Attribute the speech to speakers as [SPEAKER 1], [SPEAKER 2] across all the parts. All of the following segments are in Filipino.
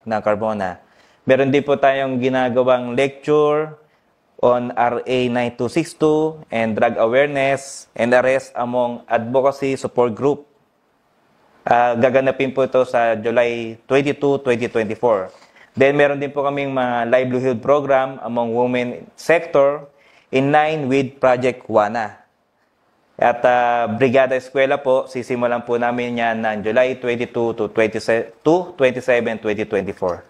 [SPEAKER 1] ng Carmona. Meron din po tayong ginagawang lecture on RA 9262 and drug awareness and arrest among advocacy support group. Gaganapin po ito sa July 22, 2024. Then meron din po kaming mga livelihood program among women sector in line with Project WANA. At Brigada Eskwela po, sisimulan po namin yan ng July 22 to 27, 2024.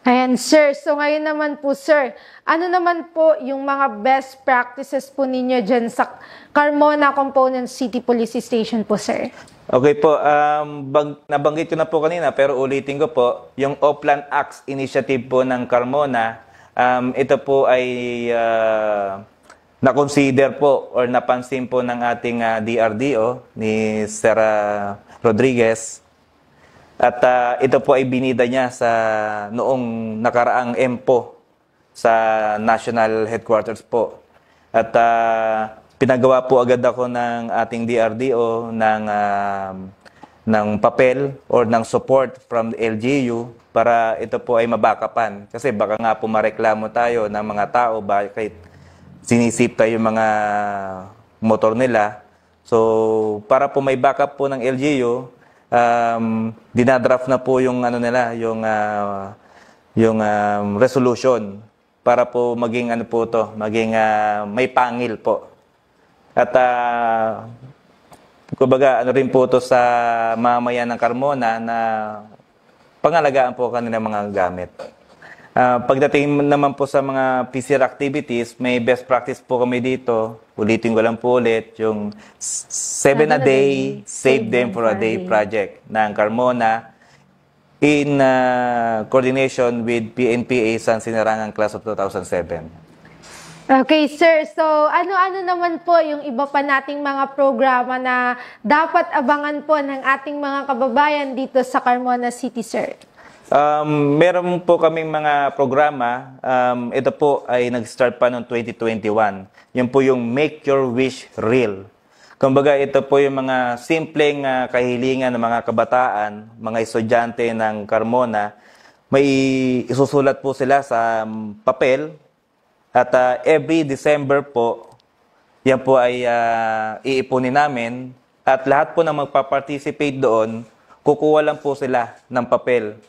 [SPEAKER 2] Ayan, sir. So, ngayon naman po, sir, ano naman po yung mga best practices po ninyo dyan sa Carmona Component City Police Station po, sir?
[SPEAKER 1] Okay po, nabanggit ko na po kanina pero ulitin ko po, yung Oplan Acts Initiative po ng Carmona, ito po ay na-consider po or napansin po ng ating DRDO ni Sarah Rodriguez. At ito po ay binida niya sa noong nakaraang MPO sa National Headquarters po. At pinagawa po agad ako ng ating DRDO ng papel or ng support from the LGU para ito po ay mabakapan. Kasi baka nga po mareklamo tayo ng mga tao bakit sinisip tayo yung mga motor nila. So para po may backup po ng LGU, dinadraft na po yung ano nila, yung resolution para po maging ano po to, maging may pangil po. At kumbaga ano rin po to sa mamayan ng Carmona na pangalagaan po kanilang mga gamit. Pagdating naman po sa mga PCR activities, may best practice po kami dito. Ulitin ko lang po ulit, yung 7 a day, save them for a day project ng Carmona in coordination with PNPA San Sinarangan Class of 2007.
[SPEAKER 2] Okay, sir. So, ano-ano naman po yung iba pa nating mga programa na dapat abangan po ng ating mga kababayan dito sa Carmona City, sir?
[SPEAKER 1] Meron po kaming mga programa. Ito po ay nag-start pa noong 2021. Yan po yung Make Your Wish Real. Kumbaga ito po yung mga simpleng kahilingan ng mga kabataan, mga estudyante ng Carmona. May isusulat po sila sa papel at every December po, yan po ay iipunin namin at lahat po na magpa-participate doon, kukuha lang po sila ng papel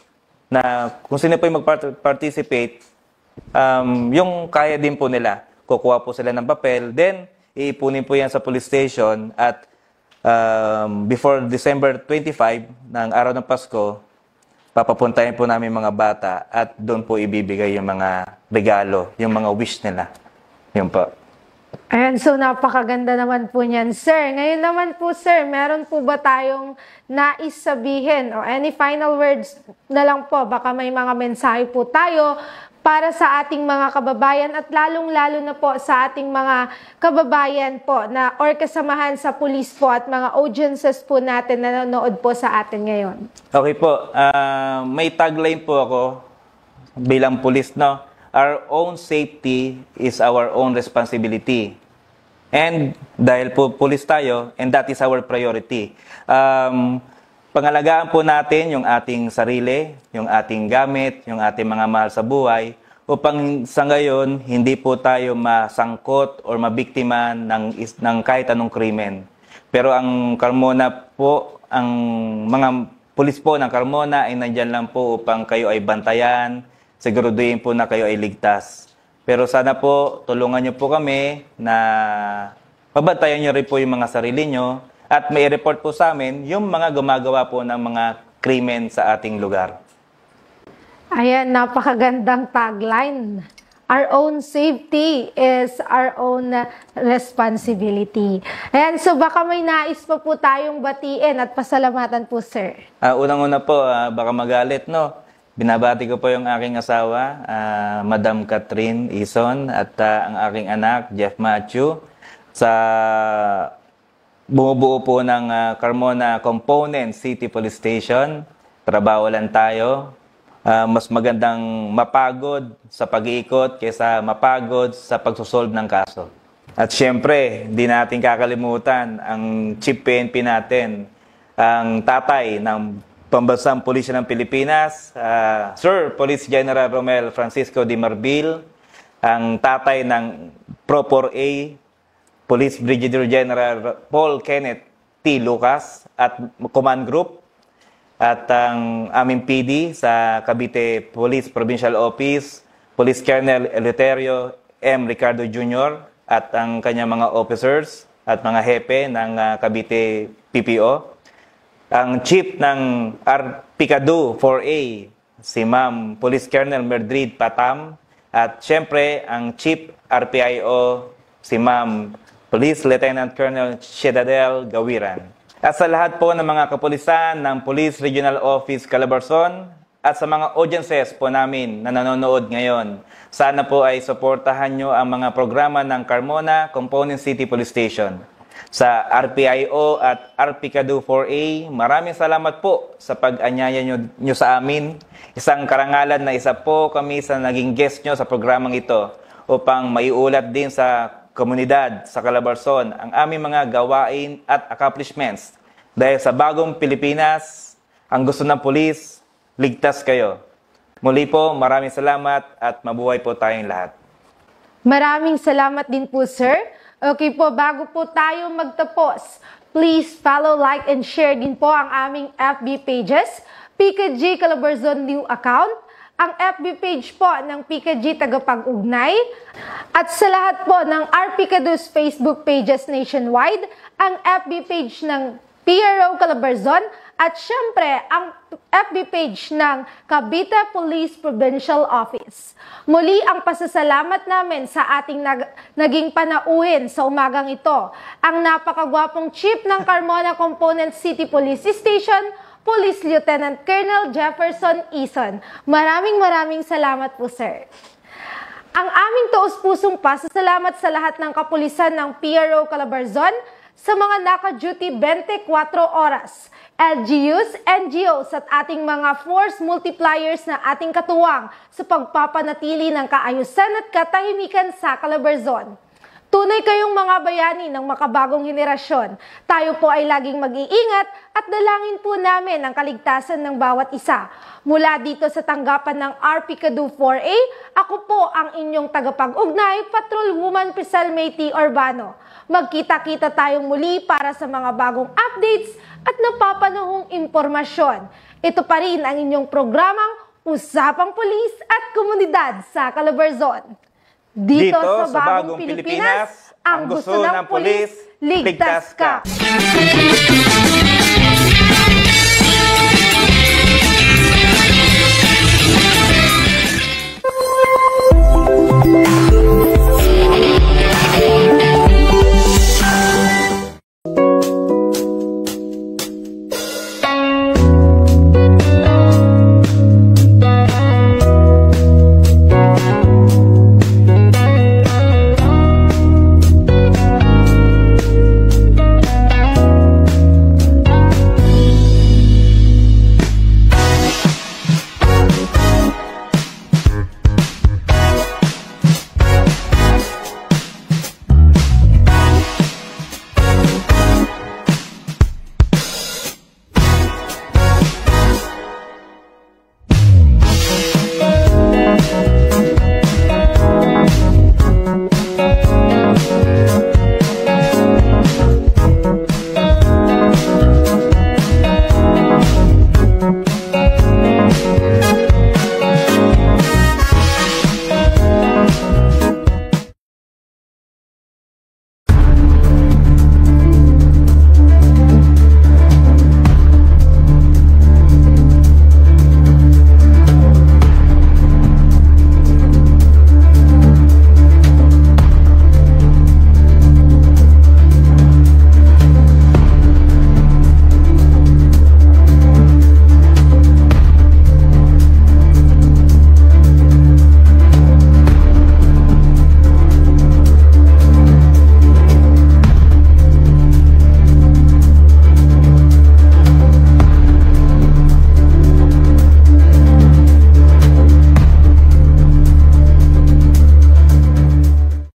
[SPEAKER 1] na kung sino po yung mag-participate, yung kaya din po nila. Kukuha po sila ng papel, then iipunin po yan sa police station at before December 25 ng araw ng Pasko, papapuntahin po namin mga bata at doon po ibibigay yung mga regalo, yung mga wish nila. Yun po.
[SPEAKER 2] Ayan, so napakaganda naman po niyan, sir. Ngayon naman po, sir, meron po ba tayong nais sabihin o any final words na lang po? Baka may mga mensahe po tayo para sa ating mga kababayan at lalong-lalo na po sa ating mga kababayan po na or kasamahan sa police po at mga audiences po natin na nanonood po sa atin ngayon.
[SPEAKER 1] Okay po. May tagline po ako bilang police, no? Our own safety is our own responsibility. And dahil po police tayo, and that is our priority. Pangalagaan po natin yung ating sarili, yung ating gamit, yung ating mga mahal sa buhay, upang sa ngayon, hindi po tayo masangkot o mabiktima ng kahit anong krimen. Pero ang Carmona po, ang mga pulis po ng Carmona ay nandyan lang po upang kayo ay bantayan, siguraduhin po na kayo ay ligtas. Pero sana po, tulungan nyo po kami na pabantayan nyo rin po yung mga sarili nyo at may report po sa amin yung mga gumagawa po ng mga krimen sa ating lugar.
[SPEAKER 2] Ayan, napakagandang tagline. Our own safety is our own responsibility. Ayan, so baka may nais pa po tayong batiin at pasalamatan po, sir.
[SPEAKER 1] Unang-una po, baka magalit, no? Binabati ko po yung aking asawa, Madam Catherine Ison, at ang aking anak, Jeff Matthew, sa bumubuo po ng Carmona Component City Police Station. Trabaho lang tayo. Mas magandang mapagod sa pag-iikot kaysa mapagod sa pagsosolve ng kaso. At syempre, di natin kakalimutan ang chief PNP natin, ang tatay ng Pambansang Pulisya ng Pilipinas, Sir Police General Romel Francisco D. Marbil, ang tatay ng Pro-4A, Police Brigadier General Paul Kenneth T. Lucas at Command Group, at ang aming PD sa Cavite Police Provincial Office, Police Colonel Eleuterio M. Ricardo Jr. at ang kanyang mga officers at mga hepe ng Cavite PPO. Ang Chief ng RPCADU 4A, si Ma'am Police Colonel Merdrid Patam, at syempre ang Chief RPIO, si Ma'am Police Lieutenant Colonel Ciudadel Gawiran. At sa lahat po ng mga kapulisan ng Police Regional Office Calabarzon at sa mga audiences po namin na nanonood ngayon, sana po ay suportahan nyo ang mga programa ng Carmona Component City Police Station. Sa RPIO at RPCADU 4A, maraming salamat po sa pag-anyaya nyo sa amin. Isang karangalan na isa po kami sa naging guest nyo sa programang ito upang maiulat din sa komunidad sa Calabarzon ang aming mga gawain at accomplishments. Dahil sa bagong Pilipinas, ang gusto ng pulis, ligtas kayo. Muli po, maraming salamat at mabuhay po tayong lahat.
[SPEAKER 2] Maraming salamat din po, sir. Okay po, bago po tayo magtapos, please follow, like, and share din po ang aming FB pages, PKG Calabarzon New Account, ang FB page po ng PKG Tagapag-Ugnay, at sa lahat po ng RPCADU's Facebook pages nationwide, ang FB page ng PRO Calabarzon, at syempre, ang FB page ng Cavite Police Provincial Office. Muli ang pasasalamat namin sa ating naging panauhin sa umagang ito, ang napakagwapong Chief ng Carmona Component City Police Station, Police Lieutenant Colonel Jefferson Ison. Maraming salamat po, sir. Ang aming taus-pusong pasasalamat sa lahat ng kapulisan ng PRO Calabarzon, sa mga naka-duty 24 oras, LGUs, NGOs at ating mga force multipliers na ating katuwang sa pagpapanatili ng kaayusan at katahimikan sa Calabarzon. Tunay kayong mga bayani ng makabagong henerasyon. Tayo po ay laging mag-iingat at dalangin po namin ang kaligtasan ng bawat isa. Mula dito sa tanggapan ng RPCADU 4A, ako po ang inyong tagapag-ugnay, Patrol Woman Priscel May T. Urbano. Magkita-kita tayong muli para sa mga bagong updates at napapanahong impormasyon. Ito pa rin ang inyong programang Usapang Pulis at Komunidad sa Calabarzon. Dito sa bagong Pilipinas, ang gusto ng pulis, ligtas ka!